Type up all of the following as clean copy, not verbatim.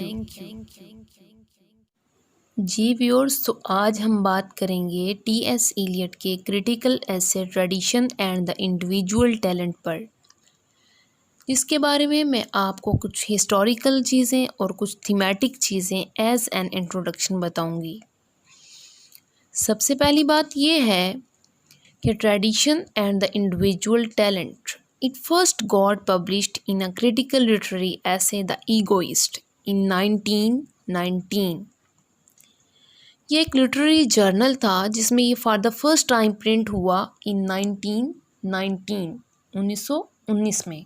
You. Ji viewers, तो आज हम बात करेंगे टी.एस. इलियट के critical essay tradition and the individual talent पर, जिसके बारे में मैं आपको कुछ हिस्टोरिकल चीज़ें और कुछ थीमेटिक चीज़ें एज एन इंट्रोडक्शन बताऊंगी। सबसे पहली बात ये है कि tradition and the individual talent it first got published in a critical literary essay the Egoist in 1919। ये एक लिटरेरी जर्नल था जिसमें ये for the first time print हुआ इन 1919 में,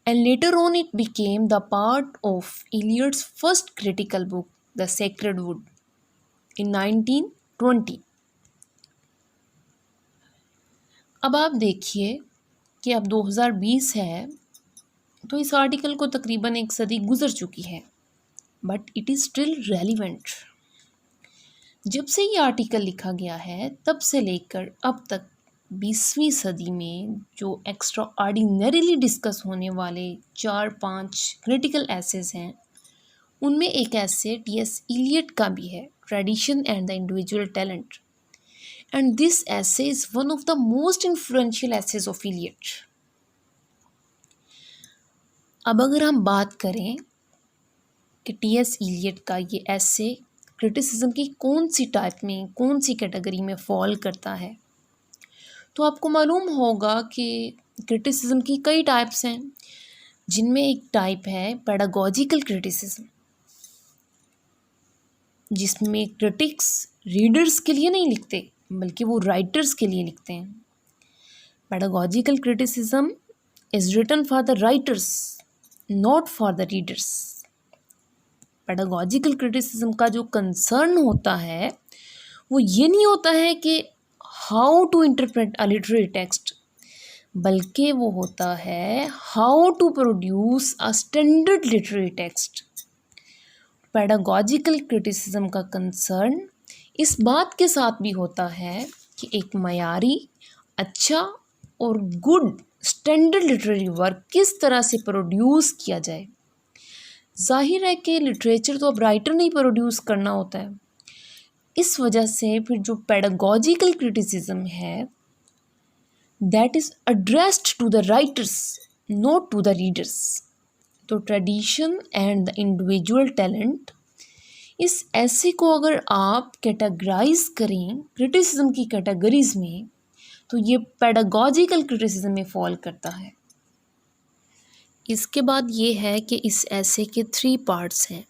and later on it became the part of Eliot's first critical book the Sacred Wood in 1920। अब आप देखिए कि अब 2020 है, तो इस आर्टिकल को तकरीबन एक सदी गुजर चुकी है, but it is still relevant. जब से ये आर्टिकल लिखा गया है तब से लेकर अब तक 20वीं सदी में जो एक्स्ट्रा ऑर्डिनरीली डिस्कस होने वाले 4-5 क्रिटिकल एसेस हैं, उनमें एक ऐसे टी.एस. इलियट का भी है, tradition and the individual talent, and this essay is one of the most influential essays of Eliot. अब अगर हम बात करें कि टी.एस. इलियट का ये ऐसे क्रिटिसिज्म की कौन सी टाइप में, कौन सी कैटेगरी में फॉल करता है, तो आपको मालूम होगा कि क्रिटिसिज्म की कई टाइप्स हैं, जिनमें एक टाइप है पेडागॉजिकल क्रिटिसिज्म, जिसमें क्रिटिक्स रीडर्स के लिए नहीं लिखते बल्कि वो राइटर्स के लिए लिखते हैं। Pedagogical criticism is written for the writers, not for the readers. Pedagogical criticism का जो कंसर्न होता है वो ये नहीं होता है कि how to interpret a literary text, बल्कि वो होता है how to produce a standard literary text. Pedagogical criticism का कंसर्न इस बात के साथ भी होता है कि एक मयारी, अच्छा और गुड स्टैंडर्ड लिटरेरी वर्क किस तरह से प्रोड्यूस किया जाए। जाहिर है कि लिटरेचर तो अब राइटर नहीं प्रोड्यूस करना होता है, इस वजह से फिर जो पेडागॉजिकल क्रिटिसिज्म है that is addressed to the writers, not to the readers. तो tradition and the individual talent, इस ऐसे को अगर आप कैटेगराइज करें क्रिटिसिज्म की कैटेगरीज में, तो ये पेडागॉजिकल क्रिटिसिज्म में फॉल करता है। इसके बाद ये है कि इस ऐसे के 3 पार्ट्स हैं।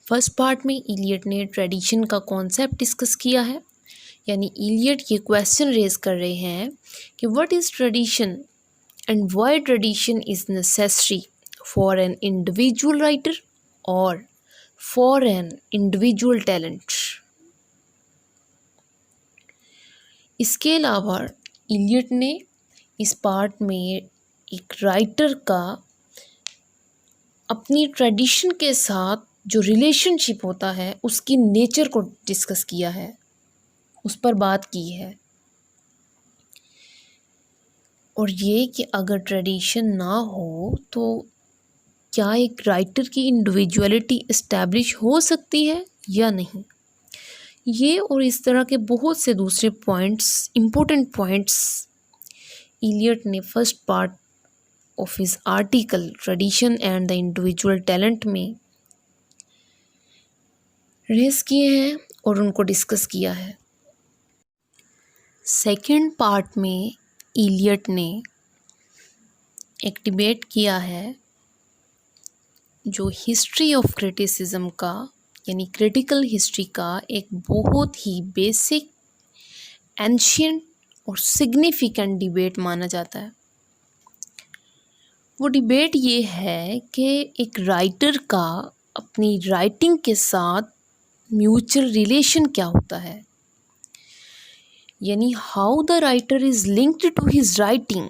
फर्स्ट पार्ट में इलियट ने ट्रेडिशन का कॉन्सेप्ट डिस्कस किया है, यानी इलियट ये क्वेश्चन रेज कर रहे हैं कि what is tradition and why tradition is necessary for an individual writer और फॉर एन इंडिविजुअल टैलेंट। इसके अलावा इलियट ने इस पार्ट में एक राइटर का अपनी ट्रेडिशन के साथ जो रिलेशनशिप होता है उसकी नेचर को डिस्कस किया है, उस पर बात की है, और ये कि अगर ट्रेडिशन ना हो तो क्या एक राइटर की इंडिविजुअलिटी इस्टेब्लिश हो सकती है या नहीं। ये और इस तरह के बहुत से दूसरे पॉइंट्स, इम्पोर्टेंट पॉइंट्स इलियट ने first part of his article tradition and the individual talent में रेस किए हैं और उनको डिस्कस किया है। सेकंड पार्ट में इलियट ने एक डिबेट किया है जो हिस्ट्री ऑफ क्रिटिसिज्म का, यानी क्रिटिकल हिस्ट्री का एक बहुत ही बेसिक, एंशिएंट और सिग्निफिकेंट डिबेट माना जाता है। वो डिबेट ये है कि एक राइटर का अपनी राइटिंग के साथ म्यूचुअल रिलेशन क्या होता है, यानी how the writer is linked to his writing,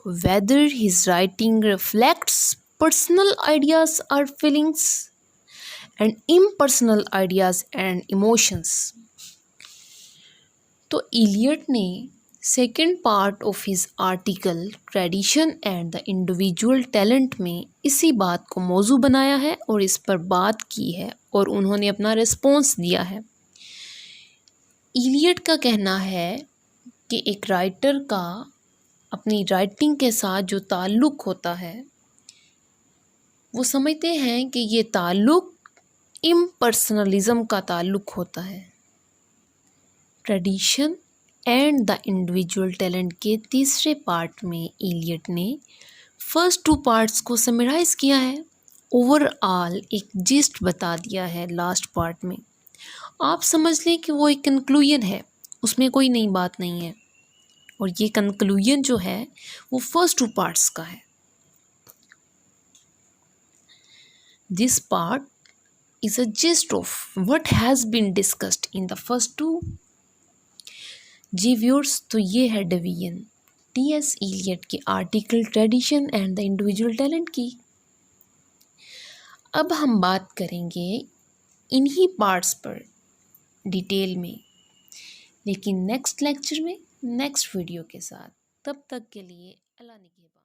whether his writing reflects personal ideas और feelings and impersonal ideas and emotions. तो इलियट ने second part of his article tradition and the individual talent में इसी बात को मौजू बनाया है और इस पर बात की है और उन्होंने अपना रिस्पॉन्स दिया है। इलियट का कहना है कि एक राइटर का अपनी राइटिंग के साथ जो ताल्लुक़ होता है वो समझते हैं कि ये ताल्लुक़ इम्पर्सनलिज्म का ताल्लुक़ होता है। Tradition and the individual talent के तीसरे पार्ट में इलियट ने फर्स्ट टू पार्ट्स को समराइज़ किया है, ओवरऑल एक जिस्ट बता दिया है लास्ट पार्ट में। आप समझ लें कि वो एक कंक्लूजन है, उसमें कोई नई बात नहीं है और ये कंक्लूजन जो है वो फर्स्ट टू पार्ट्स का है। This part is a gist of what has been discussed in the first two। जी व्यूअर्स, तो ये है डिवीजन टी.एस. इलियट के article tradition and the individual talent की। अब हम बात करेंगे इन्हीं पार्ट्स पर डिटेल में, लेकिन नेक्स्ट लेक्चर में नेक्स्ट वीडियो के साथ। तब तक के लिए अल्लाह निगहबान।